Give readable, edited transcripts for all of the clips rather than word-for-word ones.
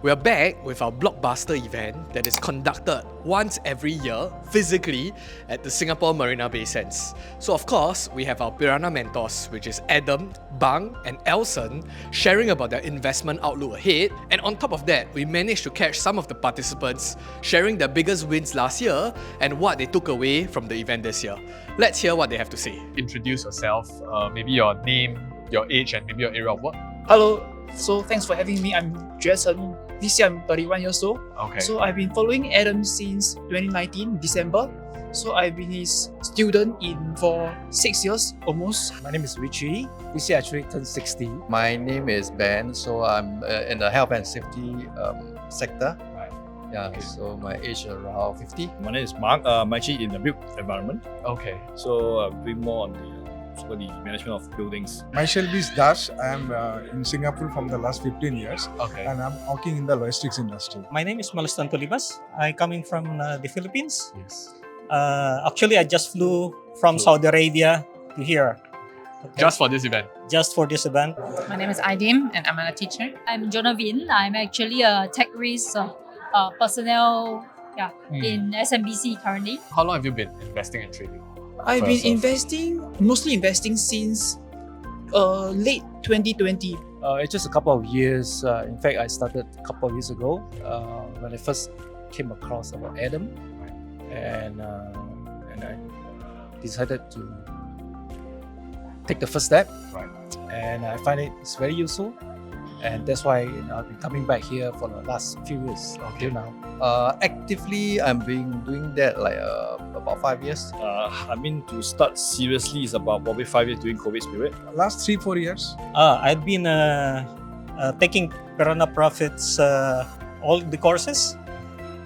We are back with our blockbuster event that is conducted once every year physically at the Singapore Marina Bay Sands. So of course, we have our Piranha mentors, which is Adam, Bang and Elson, sharing about their investment outlook ahead. And on top of that, we managed to catch some of the participants sharing their biggest wins last year and what they took away from the event this year. Let's hear what they have to say. Introduce yourself, maybe your name, your age and maybe your area of work. Hello, so thanks for having me. I'm Jason. This year I'm 31 years old. Okay. So I've been following Adam since 2019, December. So I've been his student for 6 years almost. My name is Richie. This year I actually turned 60. My name is Ben, so I'm in the health and safety sector. Right. Yeah, so my age is around 50. My name is Mark. I'm actually in the built environment. Okay. So I'm doing more on the management of buildings. Myself is Dash. I am in Singapore from the last 15 years Okay. and I'm working in the logistics industry. My name is Malustan Tolibas. I coming from the Philippines. Yes. Actually, I just flew from Saudi Arabia to here. Okay. Just for this event. Just for this event. My name is Aidim and I'm a teacher. I'm Jonavin. I'm actually a tech risk personnel in SMBC currently. How long have you been investing and trading? I've For been yourself? mostly investing since late 2020. It's just a couple of years. In fact, I started a couple of years ago when I first came across about Adam, and I decided to take the first step. Right. And I find it's very useful, and that's why I've been coming back here for the last few years till now. Actively, I've been doing that like about 5 years. I mean, to start seriously is about probably 5 years during COVID period. Last 3-4 years. I've been taking Piranha Profits all the courses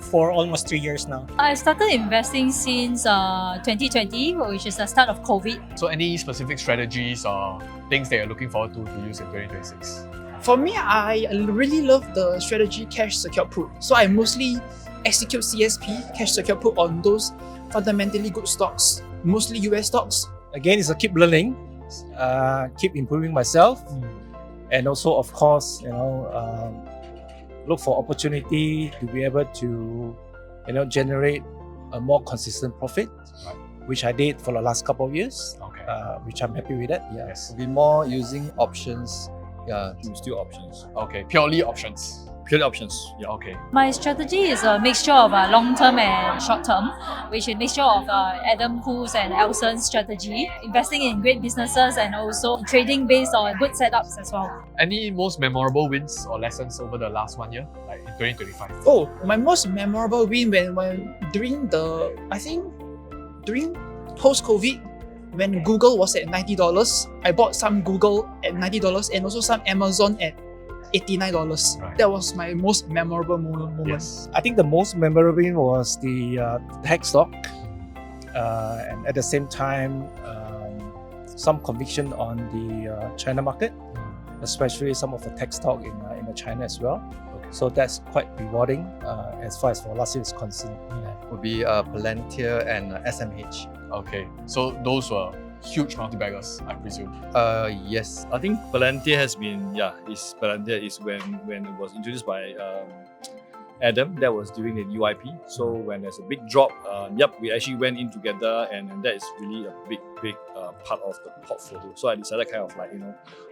for almost 3 years now. I started investing since 2020, which is the start of COVID. So any specific strategies or things that you're looking forward to use in 2026? For me, I really love the strategy cash secured put. So I mostly execute CSP, cash secured put, on those fundamentally good stocks, mostly US stocks. Again, it's a keep learning, keep improving myself, and also, of course, look for opportunity to be able to, generate a more consistent profit, which I did for the last couple of years. Okay. Which I'm happy with it. Yeah. Yes. Be more using options. Yeah. Still options. Okay. Purely options. Purely options. Yeah. Okay. My strategy is a mixture of long-term and short-term, which is a mixture of Adam Khoo's and Elson's strategy, investing in great businesses and also trading based on good setups as well. Any most memorable wins or lessons over the last 1 year, like in 2025? Oh, my most memorable win when during post-COVID, when Google was at $90, I bought some Google at $90 and also some Amazon at $89. Right. That was my most memorable moment. Yes. I think the most memorable was the tech stock, and at the same time, some conviction on the China market, especially some of the tech stock in China as well. Okay. So that's quite rewarding as far as for last year is concerned. Would be Palantir and SMH. Okay. So those were huge multi-baggers, I presume. Yes. I think Palantir has been, Palantir is when it was introduced by Adam. That was during the UIP. So when there's a big drop, we actually went in together, and that is really a big part of the portfolio. So I decided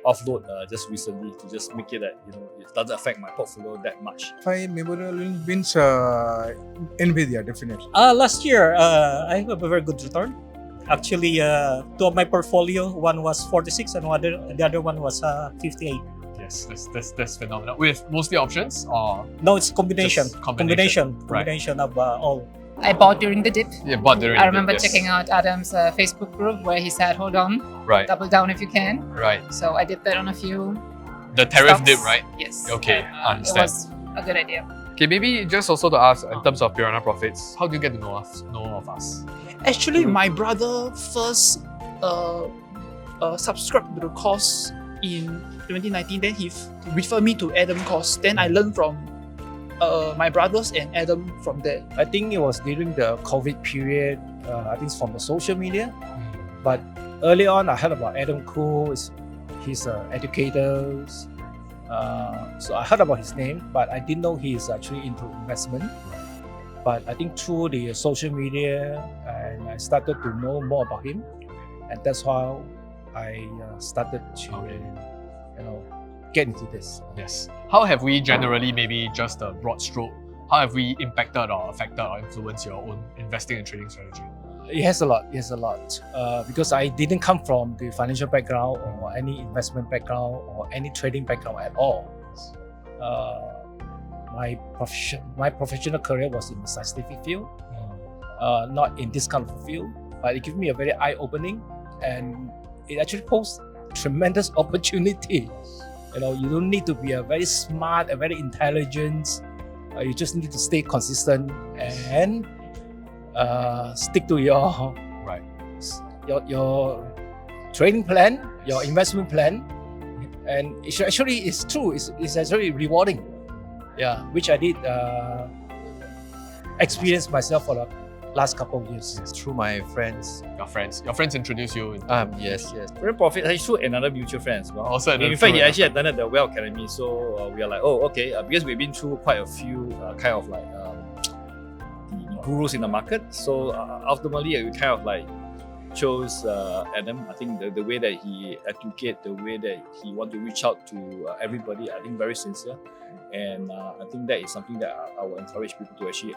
offload just recently to just make it that it doesn't affect my portfolio that much. 5 memorable wins, Nvidia definitely. Last year, I have a very good return. Actually, two of my portfolio, one was 46 and the other one was 58. Yes, that's phenomenal. With mostly options or? No, it's combination. Just combination. Combination of all. I bought during the dip. Yeah, bought during I remember the dip, yes. checking out Adam's Facebook group where he said, hold on, Right. double down if you can. Right. So I did that on a few The tariff stocks. dip, right? Yes. Okay, And, understand. It was a good idea. Okay, maybe just also to ask in terms of Piranha Profits, how do you get to know of us? Actually, my brother first subscribed to the course in 2019. Then he referred me to Adam course. Then I learned from my brothers and Adam from there. I think it was during the COVID period. I think it's from the social media. But early on, I heard about Adam Khoo. He's an educator. So I heard about his name, but I didn't know he is actually into investment. But I think through the social media, and I started to know more about him, and that's how I started to, get into this. Yes. How have we generally, maybe just a broad stroke, how have we impacted or affected or influenced your own investing and trading strategy? It has a lot. Because I didn't come from the financial background or any investment background or any trading background at all. My professional career was in the scientific field, not in this kind of field, but it gave me a very eye-opening, and it actually posed tremendous opportunity. You don't need to be a very smart, a very intelligent. You just need to stay consistent and stick to your your trading plan, your investment plan, and it actually is true. It's actually rewarding. Yeah, which I did experience myself for the last couple of years. Through my friends. Your friends introduce you. Yes. Piranha Profit actually through another mutual friend as well. Also, In fact, he actually attended the Well Academy, so we are like, oh, okay, because we've been through quite a few kind of like the gurus in the market. So ultimately, we kind of like chose Adam. I think the way that he educate, the way that he want to reach out to everybody, I think very sincere. And I think that is something that I will encourage people to actually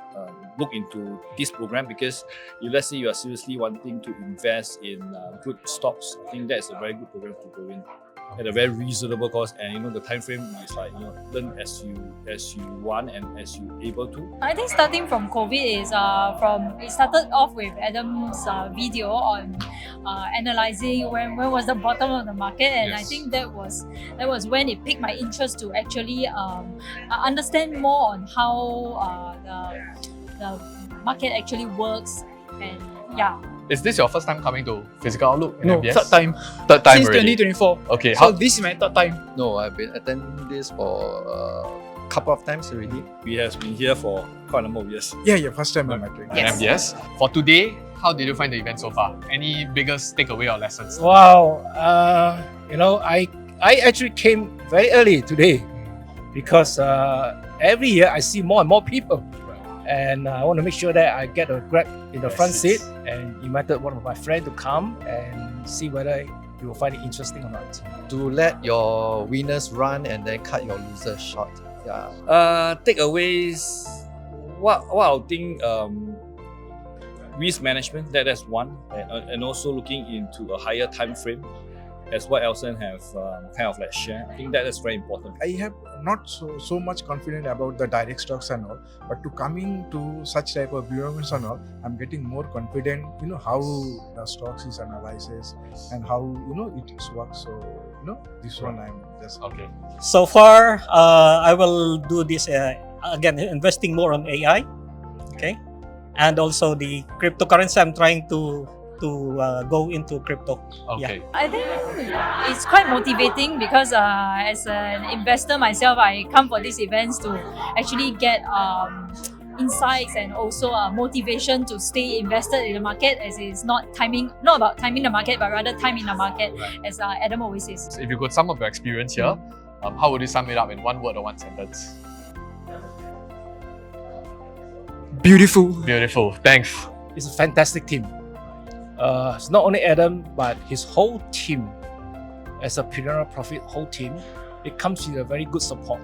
look into this program, because if let's say you are seriously wanting to invest in good stocks, I think that is a very good program to go in at a very reasonable cost. And the time frame is like learn as you want and as you able to. I think starting from COVID is it started off with Adam's video on analyzing when was the bottom of the market, and I think that was when it piqued my interest to actually understand more on how the market actually works. And yeah. Is this your first time coming to Physical Outlook in No, MBS? third time. Third time Since already. 2024. Okay, So this is my third time. No, I've been attending this for a couple of times already. We have been here for quite a number of years. Yeah, first time I'm attending. At MBS. For today, how did you find the event so far? Any biggest takeaway or lessons? Wow, I actually came very early today because every year I see more and more people, and I want to make sure that I get a grab in the front seat, and invited one of my friends to come and see whether you will find it interesting or not. To let your winners run and then cut your losers short. Yeah. Takeaways. What I think risk management, that's one, and also looking into a higher time frame, as what Elson have kind of like shared. I think that is very important. I have not so much confident about the direct stocks and all, but to coming to such type of environments and all, I'm getting more confident. How the stocks is analysis and how it is works. So this one I'm just Okay. So far, I will do this again, investing more on AI, okay, and also the cryptocurrency. I'm trying to go into crypto. Okay. I think it's quite motivating because as an investor myself, I come for these events to actually get insights and also motivation to stay invested in the market, as it's not about timing the market, but rather timing the market, as Adam always says. So if you could sum up your experience here, how would you sum it up in one word or one sentence? Beautiful. Beautiful. Thanks. It's a fantastic team. It's not only Adam, but his whole team, as a Piranha Profit whole team, it comes with a very good support.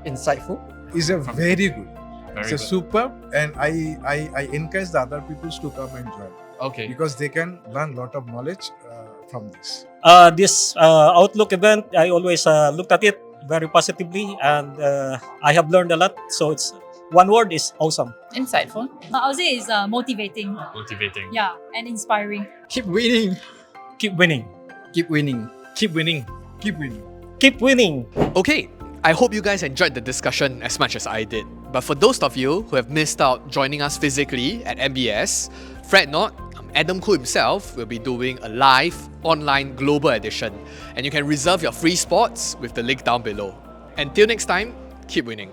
Insightful. It's a very good. It's a good. superb, and I encourage the other people to come and join Okay. because they can learn a lot of knowledge from this. This Outlook event, I always looked at it very positively, and I have learned a lot. So it's one word is awesome. Insightful. I would say it's motivating, Motivating. yeah, and inspiring. Keep winning. Keep winning. Keep winning. Keep winning. Keep winning. Keep winning. Okay, I hope you guys enjoyed the discussion as much as I did. But for those of you who have missed out joining us physically at MBS, fret not, Adam Khoo himself will be doing a live, online global edition, and you can reserve your free spots with the link down below. Until next time, keep winning.